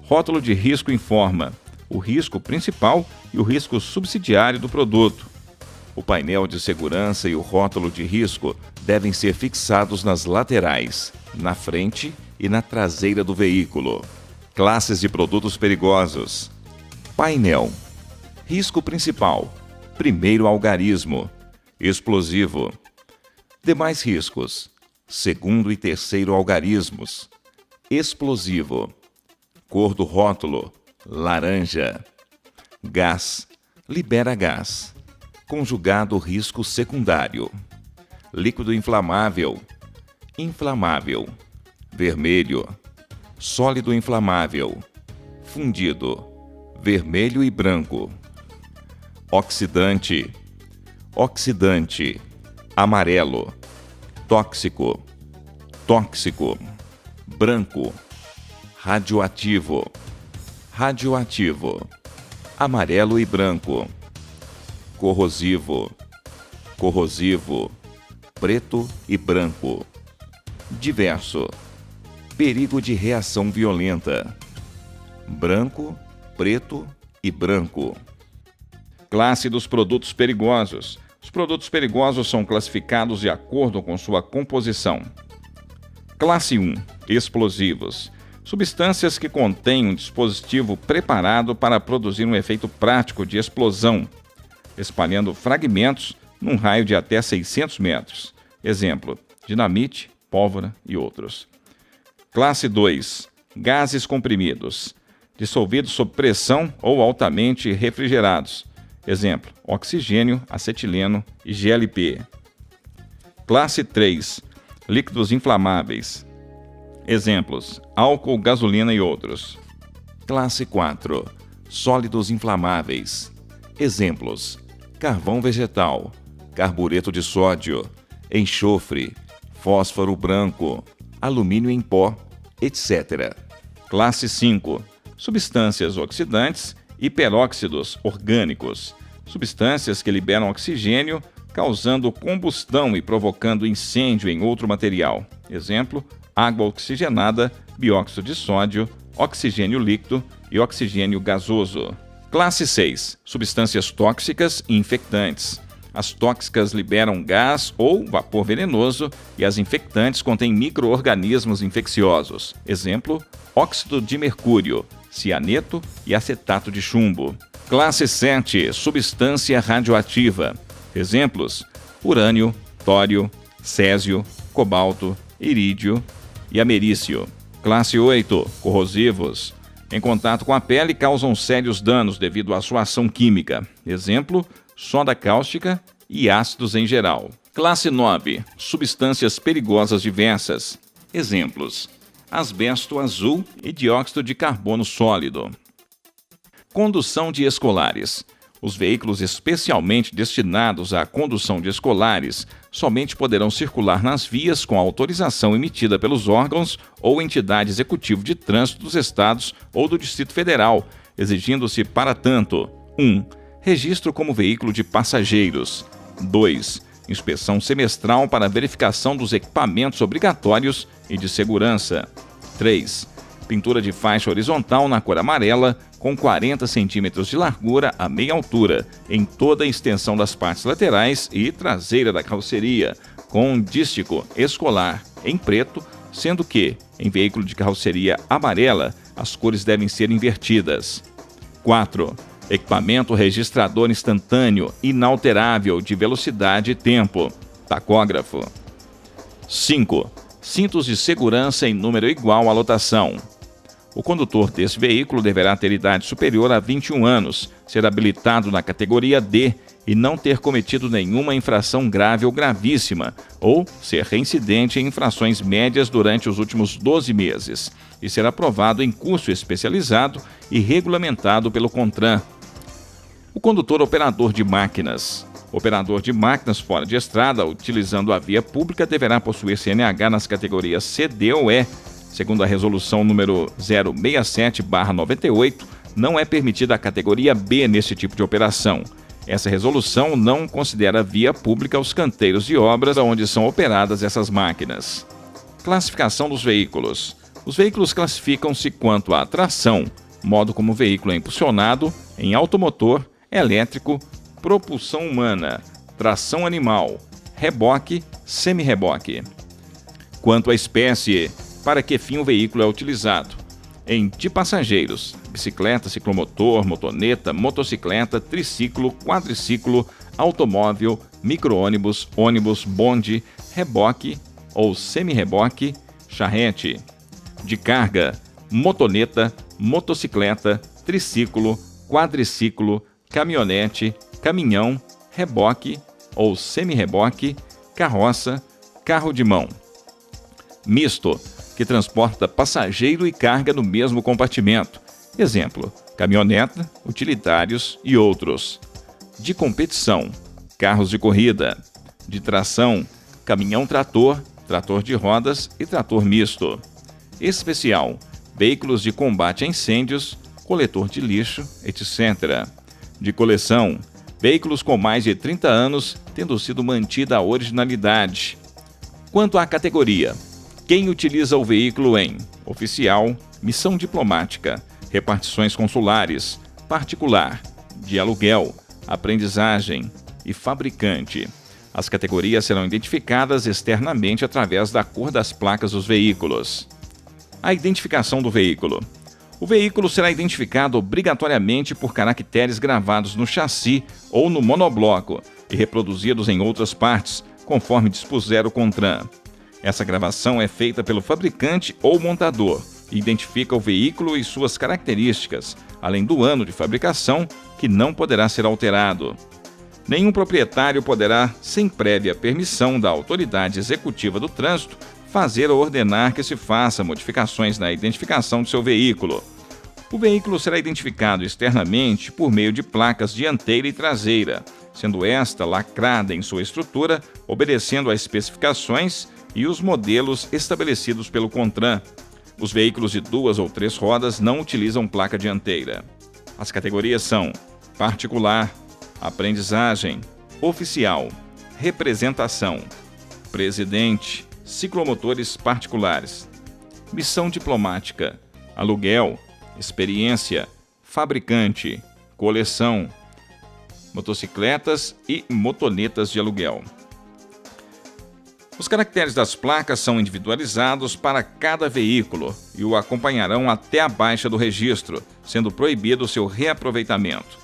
Rótulo de risco informa o risco principal e o risco subsidiário do produto. O painel de segurança e o rótulo de risco devem ser fixados nas laterais, na frente e na traseira do veículo. Classes de produtos perigosos. Painel. Risco principal. Primeiro algarismo. Explosivo. Demais riscos. Segundo e terceiro algarismos. Explosivo. Cor do rótulo: laranja. Gás. Libera gás. Conjugado risco secundário. Líquido inflamável. Inflamável. Vermelho. Sólido inflamável. Fundido. Vermelho e branco. Oxidante. Oxidante. Amarelo. Tóxico. Tóxico. Branco. Radioativo. Radioativo. Amarelo e branco. Corrosivo. Corrosivo. Preto e branco. Diverso. Perigo de reação violenta. Branco, preto e branco. Classe dos produtos perigosos. Os produtos perigosos são classificados de acordo com sua composição. Classe 1. Explosivos. Substâncias que contêm um dispositivo preparado para produzir um efeito prático de explosão, espalhando fragmentos num raio de até 600 metros. Exemplo: dinamite, pólvora e outros. Classe 2. Gases comprimidos, dissolvidos sob pressão ou altamente refrigerados. Exemplo: oxigênio, acetileno e GLP. Classe 3. Líquidos inflamáveis. Exemplos: álcool, gasolina e outros. Classe 4. Sólidos inflamáveis. Exemplos: carvão vegetal, carbureto de sódio, enxofre, fósforo branco, alumínio em pó, etc. Classe 5. Substâncias oxidantes e peróxidos orgânicos. Substâncias que liberam oxigênio, causando combustão e provocando incêndio em outro material. Exemplo: água oxigenada, bióxido de sódio, oxigênio líquido e oxigênio gasoso. Classe 6. Substâncias tóxicas e infectantes. As tóxicas liberam gás ou vapor venenoso e as infectantes contêm micro-organismos infecciosos. Exemplo: óxido de mercúrio, cianeto e acetato de chumbo. Classe 7. Substância radioativa. Exemplos: urânio, tório, césio, cobalto, irídio e americio. Classe 8. Corrosivos. Em contato com a pele causam sérios danos devido à sua ação química. Exemplo: soda cáustica e ácidos em geral. Classe 9. Substâncias perigosas diversas. Exemplos: asbesto azul e dióxido de carbono sólido. Condução de escolares. Os veículos especialmente destinados à condução de escolares somente poderão circular nas vias com autorização emitida pelos órgãos ou entidade executiva de trânsito dos estados ou do Distrito Federal, exigindo-se para tanto: 1. Registro como veículo de passageiros. 2. Inspeção semestral para verificação dos equipamentos obrigatórios e de segurança. 3. Pintura de faixa horizontal na cor amarela, com 40 centímetros de largura a meia altura, em toda a extensão das partes laterais e traseira da carroceria, com dístico escolar em preto, sendo que, em veículo de carroceria amarela, as cores devem ser invertidas. 4. Equipamento registrador instantâneo inalterável de velocidade e tempo, tacógrafo. 5. Cintos de segurança em número igual à lotação. O condutor desse veículo deverá ter idade superior a 21 anos, ser habilitado na categoria D e não ter cometido nenhuma infração grave ou gravíssima, ou ser reincidente em infrações médias durante os últimos 12 meses, e ser aprovado em curso especializado e regulamentado pelo CONTRAN. O condutor operador de máquinas. Operador de máquinas fora de estrada, utilizando a via pública, deverá possuir CNH nas categorias C, D ou E. Segundo a resolução número 067/98, não é permitida a categoria B nesse tipo de operação. Essa resolução não considera via pública os canteiros de obras onde são operadas essas máquinas. Classificação dos veículos. Os veículos classificam-se quanto à tração, modo como o veículo é impulsionado, em automotor, elétrico, propulsão humana, tração animal, reboque, semi-reboque. Quanto à espécie, para que fim o veículo é utilizado: em de passageiros, bicicleta, ciclomotor, motoneta, motocicleta, triciclo, quadriciclo, automóvel, micro-ônibus, ônibus, bonde, reboque ou semi-reboque, charrete. De carga, motoneta, motocicleta, triciclo, quadriciclo, caminhonete, caminhão, reboque ou semi-reboque, carroça, carro de mão. Misto, que transporta passageiro e carga no mesmo compartimento. Exemplo: caminhoneta, utilitários e outros. De competição, carros de corrida. De tração, caminhão-trator, trator de rodas e trator misto. Especial, veículos de combate a incêndios, coletor de lixo, etc. De coleção, veículos com mais de 30 anos, tendo sido mantida a originalidade. Quanto à categoria, quem utiliza o veículo em oficial, missão diplomática, repartições consulares, particular, de aluguel, aprendizagem e fabricante. As categorias serão identificadas externamente através da cor das placas dos veículos. A identificação do veículo. O veículo será identificado obrigatoriamente por caracteres gravados no chassi ou no monobloco e reproduzidos em outras partes, conforme dispuser o CONTRAN. Essa gravação é feita pelo fabricante ou montador e identifica o veículo e suas características, além do ano de fabricação, que não poderá ser alterado. Nenhum proprietário poderá, sem prévia permissão da autoridade executiva do trânsito, fazer ou ordenar que se faça modificações na identificação de seu veículo. O veículo será identificado externamente por meio de placas dianteira e traseira, sendo esta lacrada em sua estrutura, obedecendo às especificações e os modelos estabelecidos pelo CONTRAN. Os veículos de 2 ou 3 rodas não utilizam placa dianteira. As categorias são particular, aprendizagem, oficial, representação, presidente, ciclomotores particulares, missão diplomática, aluguel, experiência, fabricante, coleção, motocicletas e motonetas de aluguel. Os caracteres das placas são individualizados para cada veículo e o acompanharão até a baixa do registro, sendo proibido seu reaproveitamento.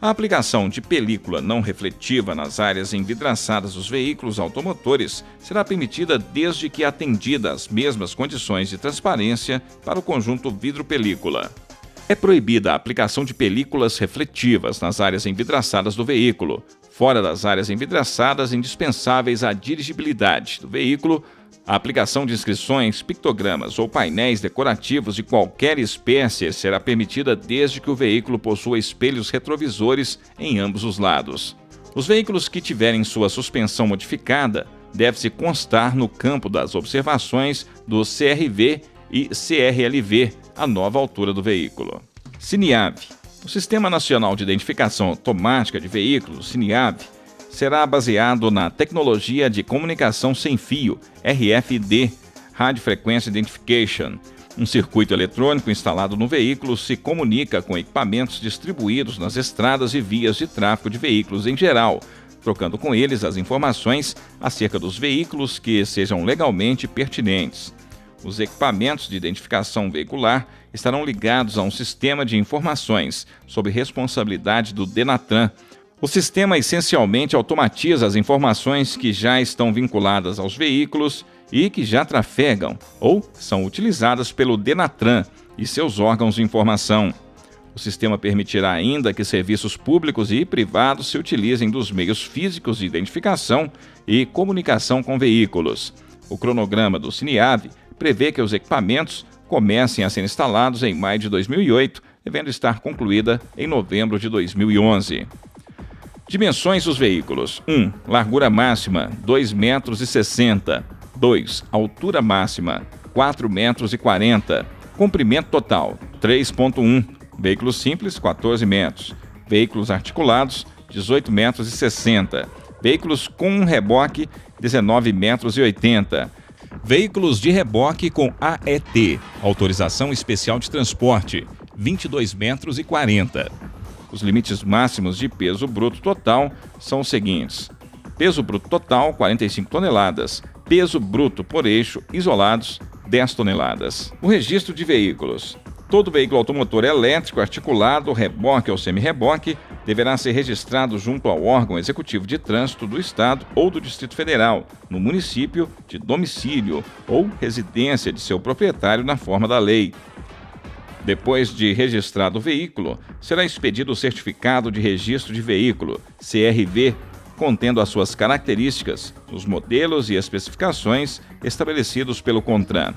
A aplicação de película não refletiva nas áreas envidraçadas dos veículos automotores será permitida desde que atendida às mesmas condições de transparência para o conjunto vidro-película. É proibida a aplicação de películas refletivas nas áreas envidraçadas do veículo, fora das áreas envidraçadas indispensáveis à dirigibilidade do veículo, a aplicação de inscrições, pictogramas ou painéis decorativos de qualquer espécie será permitida desde que o veículo possua espelhos retrovisores em ambos os lados. Os veículos que tiverem sua suspensão modificada deve-se constar no campo das observações do CRV e CRLV, a nova altura do veículo. CINIAV. O Sistema Nacional de Identificação Automática de Veículos, CINIAV, será baseado na tecnologia de comunicação sem fio, RFID, Radio Frequency Identification. Um circuito eletrônico instalado no veículo se comunica com equipamentos distribuídos nas estradas e vias de tráfego de veículos em geral, trocando com eles as informações acerca dos veículos que sejam legalmente pertinentes. Os equipamentos de identificação veicular estarão ligados a um sistema de informações sob responsabilidade do DENATRAN. O sistema essencialmente automatiza as informações que já estão vinculadas aos veículos e que já trafegam ou são utilizadas pelo DENATRAN e seus órgãos de informação. O sistema permitirá ainda que serviços públicos e privados se utilizem dos meios físicos de identificação e comunicação com veículos. O cronograma do CINIAV prevê que os equipamentos comecem a ser instalados em maio de 2008, devendo estar concluída em novembro de 2011. Dimensões dos veículos: 1. Largura máxima, 2,60 metros. 2. Altura máxima, 4,40 metros. Comprimento total, 3,1. Veículos simples, 14 metros. Veículos articulados, 18,60 metros. Veículos com reboque, 19,80 metros. Veículos de reboque com AET, Autorização Especial de Transporte, 22,40 metros. Os limites máximos de peso bruto total são os seguintes: peso bruto total, 45 toneladas. Peso bruto por eixo, isolados, 10 toneladas. O registro de veículos. Todo veículo automotor elétrico, articulado, reboque ou semi-reboque, deverá ser registrado junto ao órgão executivo de trânsito do Estado ou do Distrito Federal, no município de domicílio ou residência de seu proprietário na forma da lei. Depois de registrado o veículo, será expedido o Certificado de Registro de Veículo, CRV, contendo as suas características, os modelos e especificações estabelecidos pelo CONTRAN.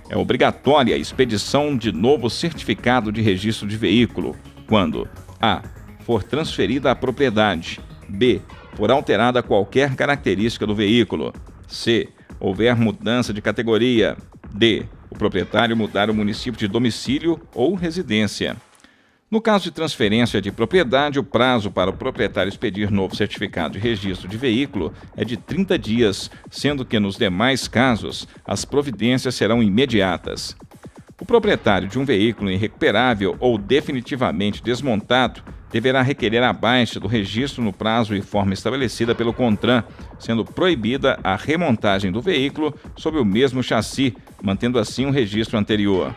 É obrigatória a expedição de novo certificado de registro de veículo quando a. for transferida a propriedade, b. for alterada qualquer característica do veículo, c. houver mudança de categoria, d. o proprietário mudar o município de domicílio ou residência. No caso de transferência de propriedade, o prazo para o proprietário expedir novo certificado de registro de veículo é de 30 dias, sendo que nos demais casos as providências serão imediatas. O proprietário de um veículo irrecuperável ou definitivamente desmontado deverá requerer a baixa do registro no prazo e forma estabelecida pelo CONTRAN, sendo proibida a remontagem do veículo sob o mesmo chassi, mantendo assim o registro anterior.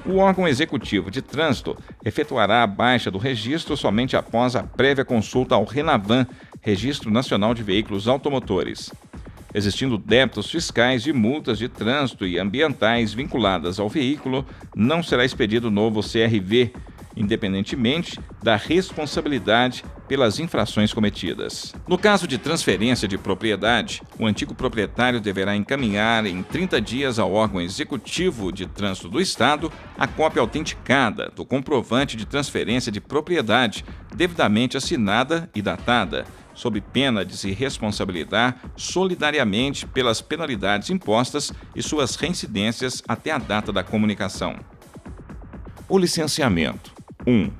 O órgão executivo de trânsito efetuará a baixa do registro somente após a prévia consulta ao RENAVAN, Registro Nacional de Veículos Automotores. Existindo débitos fiscais e multas de trânsito e ambientais vinculadas ao veículo, não será expedido novo CRV, independentemente da responsabilidade pelas infrações cometidas. No caso de transferência de propriedade, o antigo proprietário deverá encaminhar em 30 dias ao órgão executivo de trânsito do Estado a cópia autenticada do comprovante de transferência de propriedade, devidamente assinada e datada, sob pena de se responsabilizar solidariamente pelas penalidades impostas e suas reincidências até a data da comunicação. O licenciamento. 1.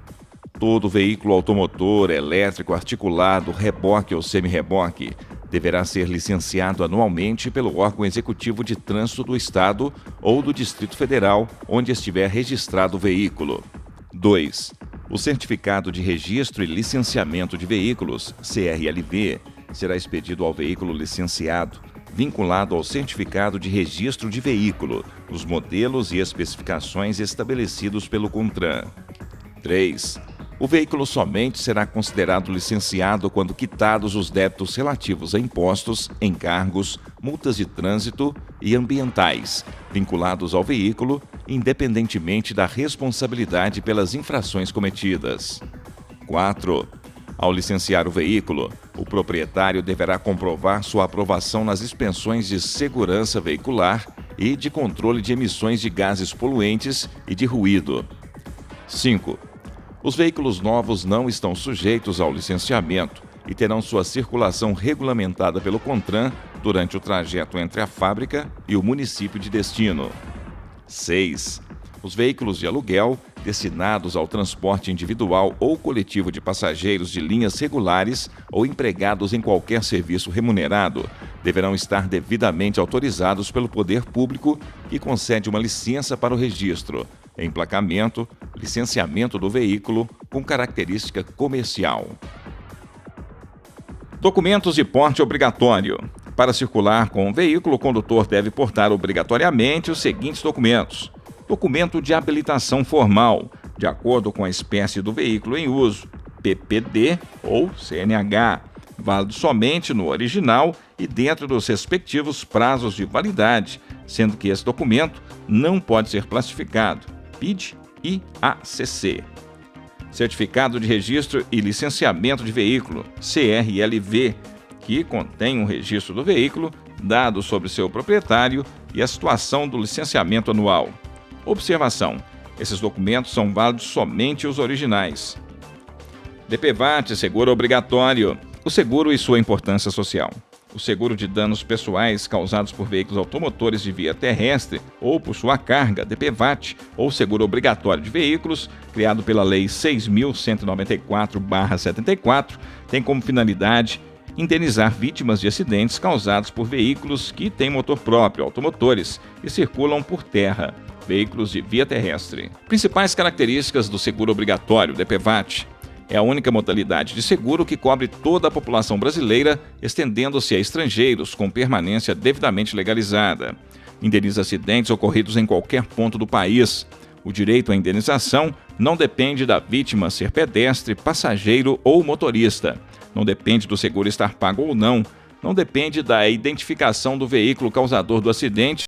Todo veículo automotor, elétrico, articulado, reboque ou semi-reboque deverá ser licenciado anualmente pelo órgão executivo de trânsito do Estado ou do Distrito Federal, onde estiver registrado o veículo. 2. O Certificado de Registro e Licenciamento de Veículos, CRLV, será expedido ao veículo licenciado, vinculado ao Certificado de Registro de Veículo, os modelos e especificações estabelecidos pelo CONTRAN. 3. O veículo somente será considerado licenciado quando quitados os débitos relativos a impostos, encargos, multas de trânsito e ambientais, vinculados ao veículo, independentemente da responsabilidade pelas infrações cometidas. 4. Ao licenciar o veículo, o O proprietário deverá comprovar sua aprovação nas inspeções de segurança veicular e de controle de emissões de gases poluentes e de ruído. 5. Os veículos novos não estão sujeitos ao licenciamento e terão sua circulação regulamentada pelo CONTRAN durante o trajeto entre a fábrica e o município de destino. 6. Os veículos de aluguel, destinados ao transporte individual ou coletivo de passageiros de linhas regulares ou empregados em qualquer serviço remunerado, deverão estar devidamente autorizados pelo poder público, que concede uma licença para o registro, emplacamento, licenciamento do veículo com característica comercial. Documentos de porte obrigatório. Para circular com o veículo, o condutor deve portar obrigatoriamente os seguintes documentos: documento de habilitação formal, de acordo com a espécie do veículo em uso, PPD ou CNH, válido somente no original e dentro dos respectivos prazos de validade, sendo que esse documento não pode ser plastificado, PID e ACC. Certificado de Registro e Licenciamento de Veículo, CRLV, que contém um registro do veículo, dados sobre seu proprietário e a situação do licenciamento anual. Observação: esses documentos são válidos somente os originais. DPVAT, seguro obrigatório. O seguro e sua importância social. O seguro de danos pessoais causados por veículos automotores de via terrestre ou por sua carga, DPVAT, ou seguro obrigatório de veículos, criado pela Lei 6.194/74, tem como finalidade indenizar vítimas de acidentes causados por veículos que têm motor próprio, automotores, e circulam por terra, veículos de via terrestre. Principais características do seguro obrigatório, DPVAT. É a única modalidade de seguro que cobre toda a população brasileira, estendendo-se a estrangeiros com permanência devidamente legalizada. Indeniza acidentes ocorridos em qualquer ponto do país. O direito à indenização não depende da vítima ser pedestre, passageiro ou motorista. Não depende do seguro estar pago ou não. Não depende da identificação do veículo causador do acidente